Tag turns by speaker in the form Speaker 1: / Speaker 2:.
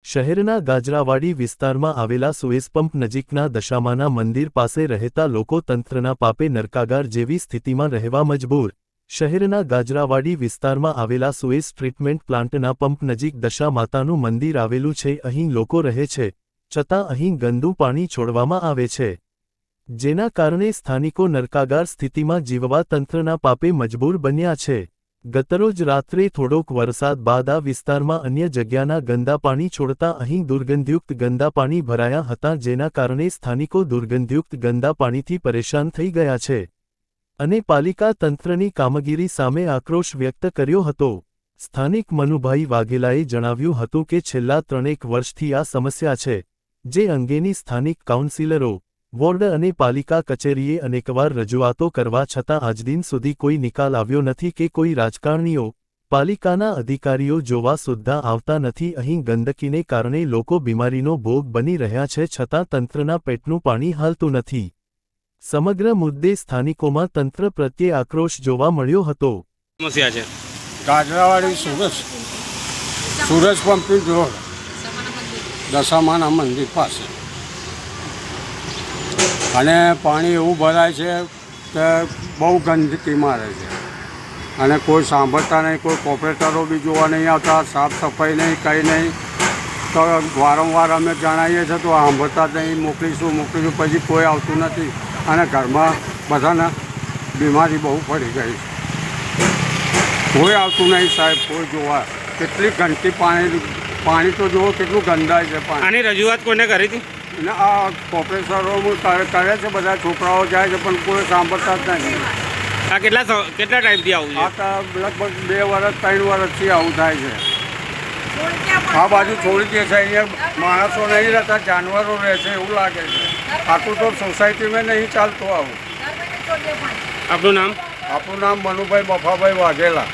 Speaker 1: શહેરના ગાજરાવાડી વિસ્તારમાં આવેલા સુએઝ પંપ નજીકના દશામાના મંદિર પાસે રહેતા લોકો તંત્રના પાપે નરકાગાર જેવી સ્થિતિમાં રહેવા મજબૂર। શહેરના ગાજરાવાડી વિસ્તારમાં આવેલા સુએઝ ટ્રીટમેન્ટ પ્લાન્ટના પંપ નજીક દશા માતાનું મંદિર આવેલું છે। અહીં લોકો રહે છે, છતાં અહીં ગંદુ પાણી છોડવામાં આવે છે, જેના કારણે સ્થાનિકો નરકાગાર સ્થિતિમાં જીવવા તંત્રના પાપે મજબૂર બન્યા છે। ગતરોજ રાત્રે થોડોક વરસાદ બાદ આ વિસ્તારમાં અન્ય જગ્યાના ગંદા પાણી છોડતા અહીં દુર્ગંધયુક્ત ગંદા પાણી ભરાયા હતા, જેના કારણે સ્થાનિકો દુર્ગંધયુક્ત ગંદા પાણીથી પરેશાન થઈ ગયા છે અને પાલિકા તંત્રની કામગીરી સામે આક્રોશ વ્યક્ત કર્યો હતો। સ્થાનિક મનુભાઈ વાઘેલાએ જણાવ્યું હતું કે છેલ્લા 3 વર્ષથી આ સમસ્યા છે, જે અંગેની સ્થાનિક કાઉન્સિલરો, વોર્ડ અને પાલિકા કચેરીએ અનેકવાર રજૂઆતો કરવા છતાં આજદિન સુધી કોઈ નિકાલ આવ્યો નથી કે કોઈ રાજકારણીઓ, પાલિકાના અધિકારીઓ જોવા સુદ્ધા આવતા નથી। અહીં ગંદકીને કારણે લોકો બીમારીનો ભોગ બની રહ્યા છે, છતાં તંત્રના પેટનું પાણી હાલતું નથી। સમગ્ર મુદ્દે સ્થાનિકોમાં તંત્ર પ્રત્યે આક્રોશ જોવા મળ્યો હતો।
Speaker 2: સમસ્યા છે
Speaker 3: ગાજરાવાડી સુરજ પંપિંગ રોડ દશામાના મંદિર પાસે, અને પાણી એવું ભરાય છે કે બહુ ગંદકી મારે છે અને કોઈ સાંભળતા નહીં, કોઈ કોર્પોરેટરો બી જોવા નહીં આવતા, સાફ સફાઈ નહીં, કંઈ નહીં। તો વારંવાર અમે જણાવીએ છીએ તો સાંભળતા જ નહીં, મોકલીશું, પછી કોઈ આવતું નથી અને ઘરમાં બધાને બીમારી બહુ પડી ગઈ છે। કોઈ આવતું નહીં સાહેબ, કોઈ જોવા। કેટલી ગંદકી પાણી તો જુઓ કેટલું ગંદાય છે પાણી।
Speaker 2: આની રજૂઆત કોને કરી હતી?
Speaker 3: અને આ કોર્પોરેશનો કરે છે, બધા છોકરાઓ જાય છે પણ કોઈ સાંભળતા જ નહીં।
Speaker 2: આ કેટલા ટાઈમથી આવું છે?
Speaker 3: આ લગભગ 2 વર્ષ 3 વર્ષથી આવું થાય છે। આ બાજુ છોડી દે છે, અહીંયા માણસો નહીં રહેતા, જાનવરો રહે છે એવું લાગે છે। આટલું તો સોસાયટીમાં નહીં ચાલતું આવું।
Speaker 2: આપનું નામ?
Speaker 3: આપણું નામ મનુભાઈ બફાભાઈ વાઘેલા।